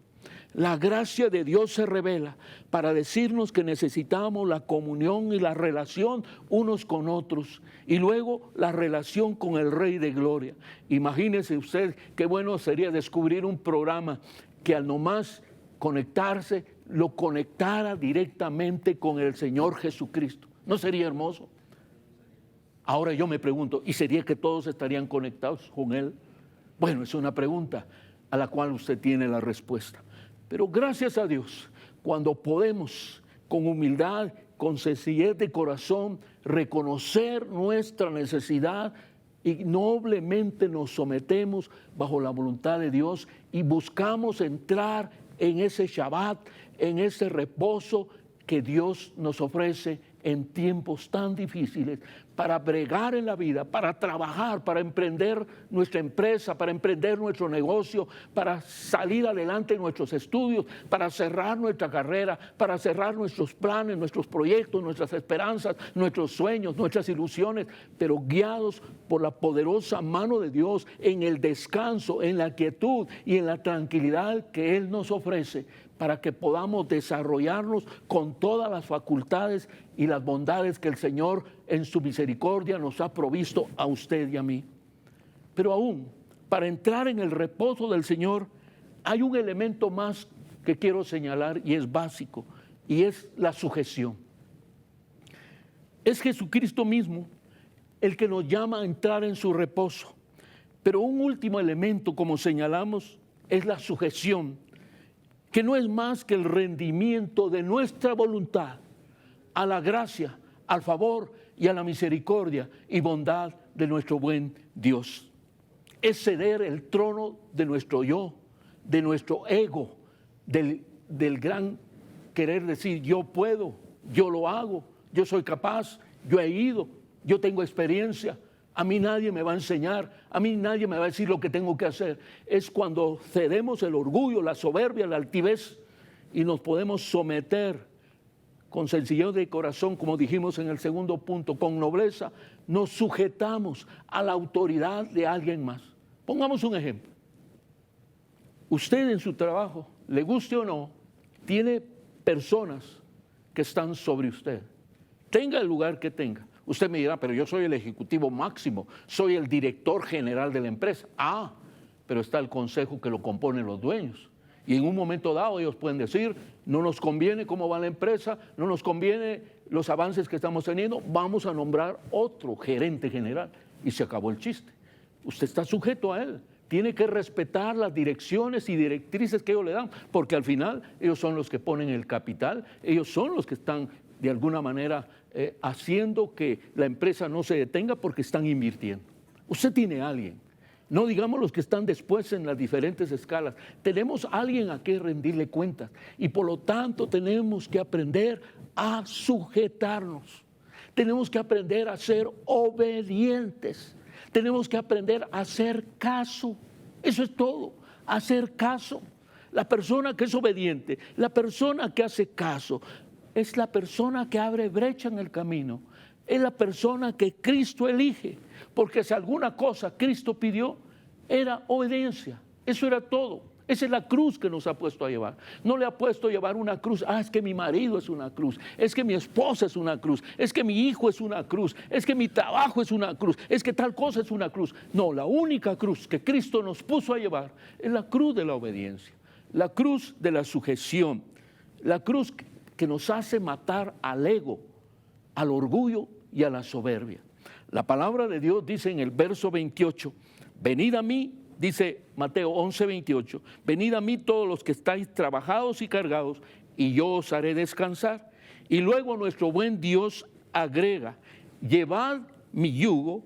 la gracia de Dios se revela para decirnos que necesitamos la comunión y la relación unos con otros, y luego la relación con el Rey de Gloria. Imagínese usted qué bueno sería descubrir un programa que al nomás conectarse lo conectara directamente con el Señor Jesucristo? ¿No sería hermoso? Ahora yo me pregunto, ¿y sería que todos estarían conectados con Él? Bueno, es una pregunta a la cual usted tiene la respuesta. Pero gracias a Dios, cuando podemos con humildad, con sencillez de corazón, reconocer nuestra necesidad y noblemente nos sometemos bajo la voluntad de Dios y buscamos entrar en ese Shabbat, en ese reposo que Dios nos ofrece en tiempos tan difíciles, para bregar en la vida, para trabajar, para emprender nuestra empresa, para emprender nuestro negocio, para salir adelante en nuestros estudios, para cerrar nuestra carrera, para cerrar nuestros planes, nuestros proyectos, nuestras esperanzas, nuestros sueños, nuestras ilusiones, pero guiados por la poderosa mano de Dios en el descanso, en la quietud y en la tranquilidad que Él nos ofrece, para que podamos desarrollarnos con todas las facultades y las bondades que el Señor en su misericordia nos ha provisto a usted y a mí. Pero aún, para entrar en el reposo del Señor, hay un elemento más que quiero señalar y es básico, y es la sujeción. Es Jesucristo mismo el que nos llama a entrar en su reposo. Pero un último elemento, como señalamos, es la sujeción, que no es más que el rendimiento de nuestra voluntad a la gracia, al favor y a la misericordia y bondad de nuestro buen Dios. Es ceder el trono de nuestro yo, de nuestro ego, del gran querer decir yo puedo, yo lo hago, yo soy capaz, yo he ido, yo tengo experiencia. A mí nadie me va a enseñar, a mí nadie me va a decir lo que tengo que hacer. Es cuando cedemos el orgullo, la soberbia, la altivez y nos podemos someter con sencillez de corazón, como dijimos en el segundo punto, con nobleza, nos sujetamos a la autoridad de alguien más. Pongamos un ejemplo. Usted en su trabajo, le guste o no, tiene personas que están sobre usted. Tenga el lugar que tenga. Usted me dirá, pero yo soy el ejecutivo máximo, soy el director general de la empresa. Ah, pero está el consejo que lo componen los dueños. Y en un momento dado ellos pueden decir, no nos conviene cómo va la empresa, no nos conviene los avances que estamos teniendo, vamos a nombrar otro gerente general. Y se acabó el chiste. Usted está sujeto a él. Tiene que respetar las direcciones y directrices que ellos le dan, porque al final ellos son los que ponen el capital, ellos son los que están de alguna manera haciendo que la empresa no se detenga porque están invirtiendo. Usted tiene a alguien, no digamos los que están después en las diferentes escalas, tenemos a alguien a quien rendirle cuentas y por lo tanto tenemos que aprender a sujetarnos, tenemos que aprender a ser obedientes, tenemos que aprender a hacer caso, eso es todo, hacer caso. La persona que es obediente, la persona que hace caso, es la persona que abre brecha en el camino, es la persona que Cristo elige, porque si alguna cosa Cristo pidió, era obediencia, eso era todo. Esa es la cruz que nos ha puesto a llevar. No le ha puesto a llevar una cruz, es que mi marido es una cruz, es que mi esposa es una cruz, es que mi hijo es una cruz, es que mi trabajo es una cruz, es que tal cosa es una cruz. No, la única cruz que Cristo nos puso a llevar es la cruz de la obediencia, la cruz de la sujeción, la cruz que nos hace matar al ego, al orgullo y a la soberbia. La palabra de Dios dice en el verso 28, venid a mí, dice Mateo 11, 28, venid a mí todos los que estáis trabajados y cargados, y yo os haré descansar. Y luego nuestro buen Dios agrega, llevad mi yugo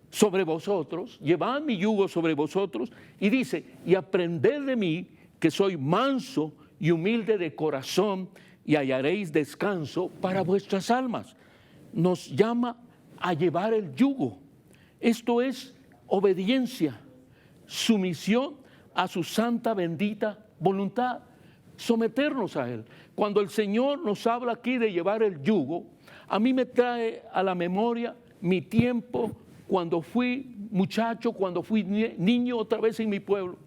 sobre vosotros, llevad mi yugo sobre vosotros, y dice, y aprended de mí, que soy manso y humilde de corazón, y hallaréis descanso para vuestras almas. Nos llama a llevar el yugo. Esto es obediencia, sumisión a su santa bendita voluntad, someternos a Él. Cuando el Señor nos habla aquí de llevar el yugo, a mí me trae a la memoria mi tiempo cuando fui muchacho, cuando fui niño otra vez en mi pueblo.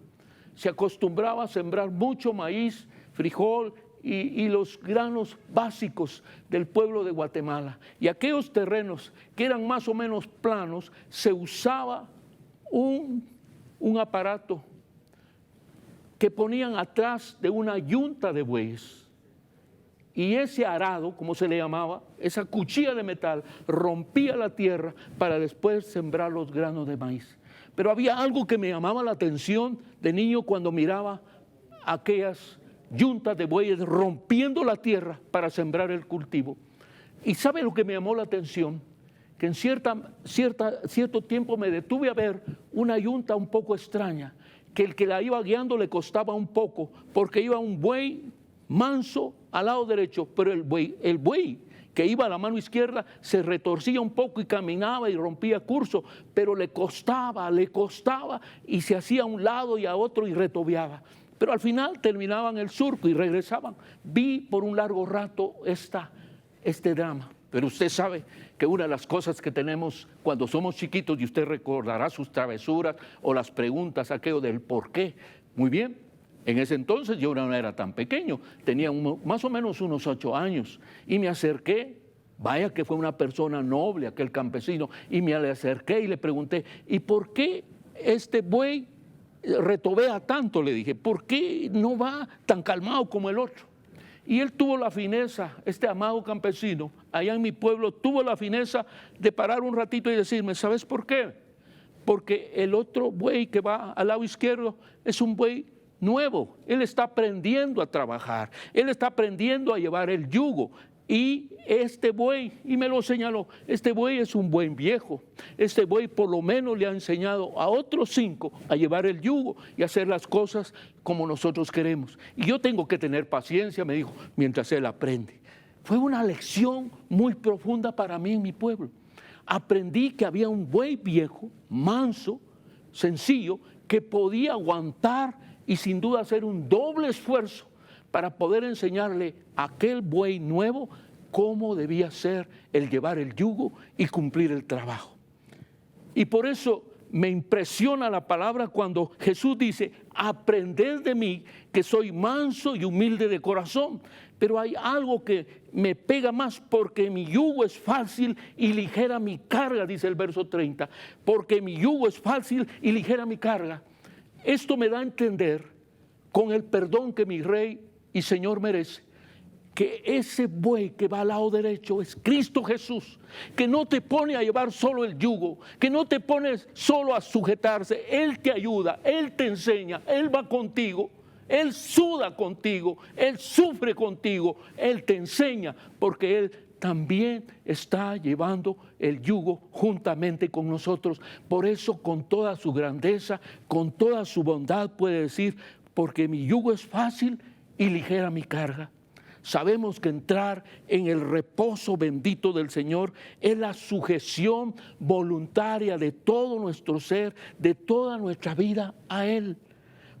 Se acostumbraba a sembrar mucho maíz, frijol y los granos básicos del pueblo de Guatemala. Y aquellos terrenos que eran más o menos planos, se usaba un aparato que ponían atrás de una yunta de bueyes. Y ese arado, como se le llamaba, esa cuchilla de metal, rompía la tierra para después sembrar los granos de maíz. Pero había algo que me llamaba la atención de niño cuando miraba aquellas yuntas de bueyes rompiendo la tierra para sembrar el cultivo. ¿Y sabe lo que me llamó la atención? Que en cierto tiempo me detuve a ver una yunta un poco extraña, que el que la iba guiando le costaba un poco, porque iba un buey manso al lado derecho, pero el buey que iba a la mano izquierda se retorcía un poco y caminaba y rompía curso, pero le costaba y se hacía a un lado y a otro y retobeaba. Pero al final terminaban el surco y regresaban. Vi por un largo rato este drama. Pero usted sabe que una de las cosas que tenemos cuando somos chiquitos, y usted recordará sus travesuras o las preguntas, aquello del por qué. Muy bien, en ese entonces yo no era tan pequeño, tenía más o menos unos 8 años y me acerqué. Vaya que fue una persona noble aquel campesino, y me le acerqué y le pregunté, ¿y por qué este buey retobea tanto? Le dije, ¿por qué no va tan calmado como el otro? Y él tuvo la fineza, este amado campesino, allá en mi pueblo, tuvo la fineza de parar un ratito y decirme, ¿sabes por qué? Porque el otro buey que va al lado izquierdo es un buey nuevo. Él está aprendiendo a trabajar, él está aprendiendo a llevar el yugo. Y este buey, y me lo señaló, este buey es un buen viejo. Este buey por lo menos le ha enseñado a otros 5 a llevar el yugo y hacer las cosas como nosotros queremos. Y yo tengo que tener paciencia, me dijo, mientras él aprende. Fue una lección muy profunda para mí en mi pueblo. Aprendí que había un buey viejo, manso, sencillo, que podía aguantar y sin duda hacer un doble esfuerzo para poder enseñarle a aquel buey nuevo cómo debía ser el llevar el yugo y cumplir el trabajo. Y por eso me impresiona la palabra cuando Jesús dice, aprended de mí que soy manso y humilde de corazón. Pero hay algo que me pega más, porque mi yugo es fácil y ligera mi carga, dice el verso 30. Porque mi yugo es fácil y ligera mi carga. Esto me da a entender, con el perdón que mi Rey y Señor merece, que ese buey que va al lado derecho es Cristo Jesús, que no te pone a llevar solo el yugo, que no te pone solo a sujetarse. Él te ayuda, Él te enseña, Él va contigo, Él suda contigo, Él sufre contigo, Él te enseña, porque Él también está llevando el yugo juntamente con nosotros. Por eso, con toda su grandeza, con toda su bondad, puede decir, porque mi yugo es fácil y ligera mi carga. Sabemos que entrar en el reposo bendito del Señor es la sujeción voluntaria de todo nuestro ser, de toda nuestra vida a Él.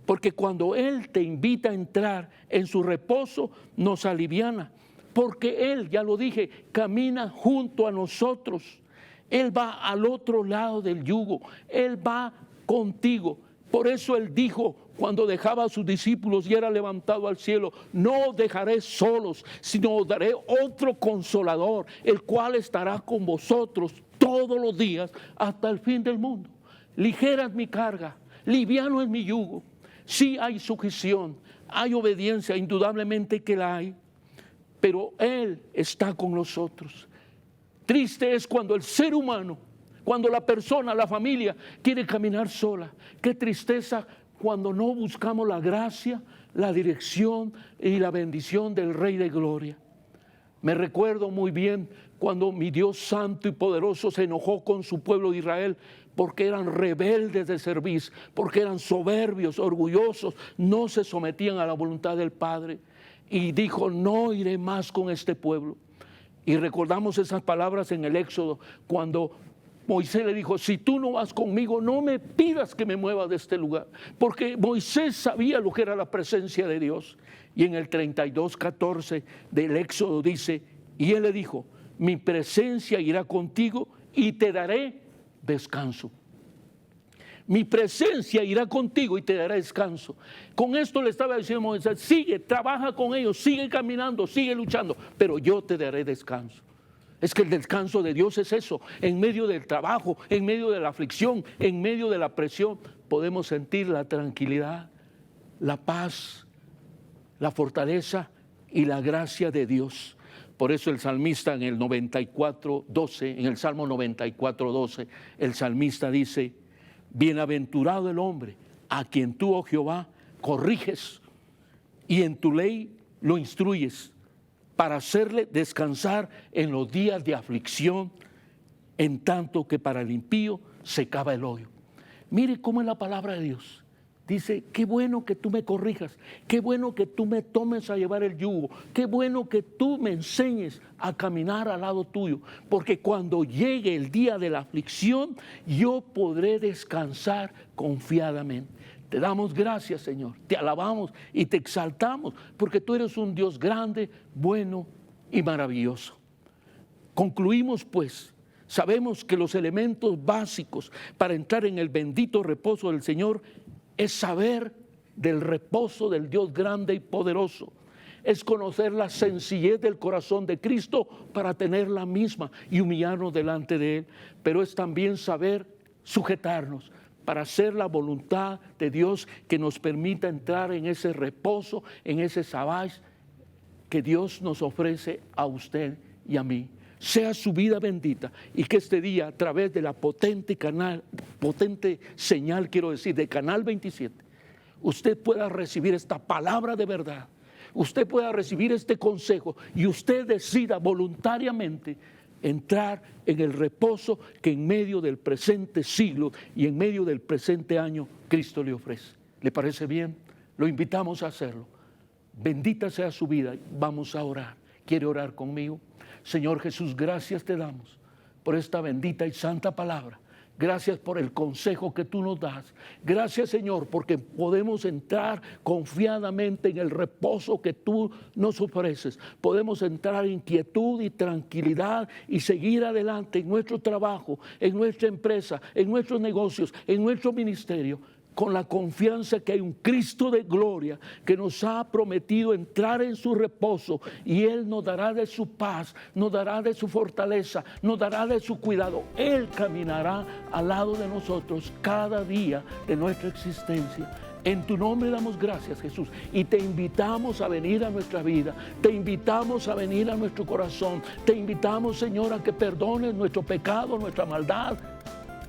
Porque cuando Él te invita a entrar en su reposo, nos aliviana. Porque Él, ya lo dije, camina junto a nosotros. Él va al otro lado del yugo. Él va contigo. Por eso Él dijo, cuando dejaba a sus discípulos y era levantado al cielo, no os dejaré solos, sino os daré otro consolador, el cual estará con vosotros todos los días hasta el fin del mundo. Ligera es mi carga, liviano es mi yugo. Sí hay sujeción, hay obediencia, indudablemente que la hay, pero Él está con nosotros. Triste es cuando el ser humano, cuando la persona, la familia quiere caminar sola. Qué tristeza cuando no buscamos la gracia, la dirección y la bendición del Rey de Gloria. Me recuerdo muy bien cuando mi Dios santo y poderoso se enojó con su pueblo de Israel porque eran rebeldes de servicio, porque eran soberbios, orgullosos, no se sometían a la voluntad del Padre. Y dijo, no iré más con este pueblo. Y recordamos esas palabras en el Éxodo, cuando Moisés le dijo, si tú no vas conmigo, no me pidas que me mueva de este lugar. Porque Moisés sabía lo que era la presencia de Dios. Y en el 32:14 del Éxodo dice, y él le dijo, mi presencia irá contigo y te daré descanso. Mi presencia irá contigo y te dará descanso. Con esto le estaba diciendo Moisés, sigue, trabaja con ellos, sigue caminando, sigue luchando, pero yo te daré descanso. Es que el descanso de Dios es eso, en medio del trabajo, en medio de la aflicción, en medio de la presión, podemos sentir la tranquilidad la paz, la fortaleza y la gracia de Dios. Por eso el salmista en el 94:12, en el Salmo 94:12, el salmista dice: bienaventurado el hombre a quien tú, oh Jehová, corriges y en tu ley lo instruyes, para hacerle descansar en los días de aflicción, en tanto que para el impío se cava el hoyo. Mire cómo es la palabra de Dios. Dice: qué bueno que tú me corrijas, qué bueno que tú me tomes a llevar el yugo, qué bueno que tú me enseñes a caminar al lado tuyo, porque cuando llegue el día de la aflicción, yo podré descansar confiadamente. Te damos gracias, Señor, te alabamos y te exaltamos, porque tú eres un Dios grande, bueno y maravilloso. Concluimos pues. Sabemos que los elementos básicos para entrar en el bendito reposo del Señor es saber del reposo del Dios grande y poderoso. Es conocer la sencillez del corazón de Cristo para tener la misma y humillarnos delante de Él. Pero es también saber sujetarnos para hacer la voluntad de Dios que nos permita entrar en ese reposo, en ese sabbat que Dios nos ofrece a usted y a mí. Sea su vida bendita y que este día, a través de la potente señal, de Canal 27, usted pueda recibir esta palabra de verdad, usted pueda recibir este consejo y usted decida voluntariamente entrar en el reposo que en medio del presente siglo y en medio del presente año Cristo le ofrece. ¿Le parece bien? Lo invitamos a hacerlo. Bendita sea su vida. Vamos a orar. ¿Quiere orar conmigo? Señor Jesús, gracias te damos por esta bendita y santa palabra. Gracias por el consejo que tú nos das. Gracias, Señor, porque podemos entrar confiadamente en el reposo que tú nos ofreces. Podemos entrar en quietud y tranquilidad y seguir adelante en nuestro trabajo, en nuestra empresa, en nuestros negocios, en nuestro ministerio, con la confianza que hay un Cristo de gloria que nos ha prometido entrar en su reposo, y Él nos dará de su paz, nos dará de su fortaleza, nos dará de su cuidado. Él caminará al lado de nosotros cada día de nuestra existencia. En tu nombre damos gracias, Jesús, y te invitamos a venir a nuestra vida, te invitamos a venir a nuestro corazón, te invitamos, Señor, a que perdones nuestro pecado, nuestra maldad,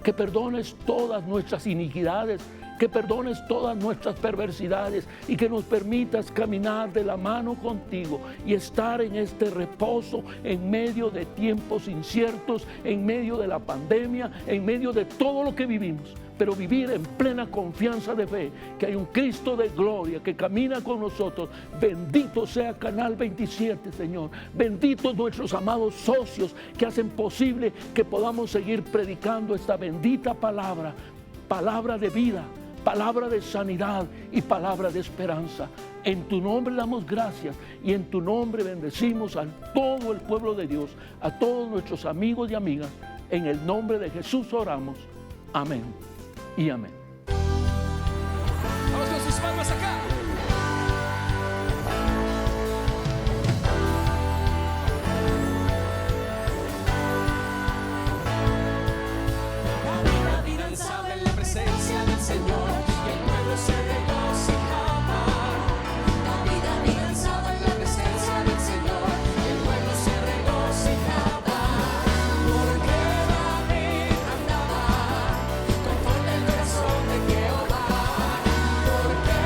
que perdones todas nuestras iniquidades, que perdones todas nuestras perversidades y que nos permitas caminar de la mano contigo y estar en este reposo en medio de tiempos inciertos, en medio de la pandemia, en medio de todo lo que vivimos, pero vivir en plena confianza de fe, que hay un Cristo de gloria que camina con nosotros. Bendito sea Canal 27, Señor. Benditos nuestros amados socios que hacen posible que podamos seguir predicando esta bendita palabra, palabra de vida, palabra de sanidad y palabra de esperanza. En tu nombre damos gracias y en tu nombre bendecimos a todo el pueblo de Dios, a todos nuestros amigos y amigas. En el nombre de Jesús oramos. Amén y amén. Vamos con sus palmas acá. En la presencia del Señor, y el pueblo se regocijaba. David danzaba en la presencia del Señor, y el pueblo se regocijaba. Porque David andaba conforme al corazón de Jehová. Porque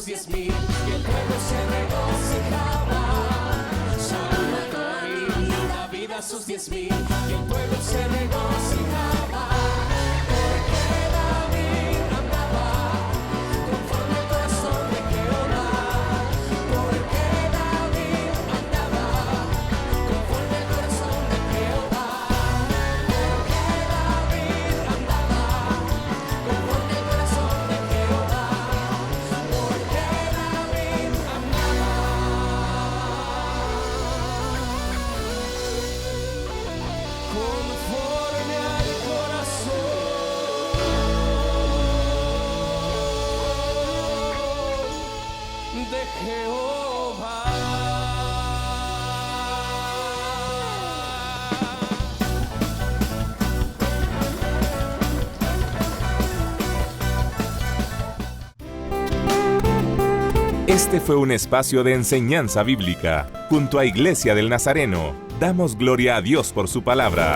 sus 10,000 y el pueblo se regocijaba. Saúl mató a David a sus 10,000 y el pueblo se regocijaba. Porque David andaba conforme al corazón de Jehová. Porque David andaba conforme al corazón de Jehová. Porque David andaba conforme al corazón de Jehová. Porque David andaba conforme al corazón de Jehová. Este fue un espacio de enseñanza bíblica junto a Iglesia del Nazareno. Damos gloria a Dios por su palabra.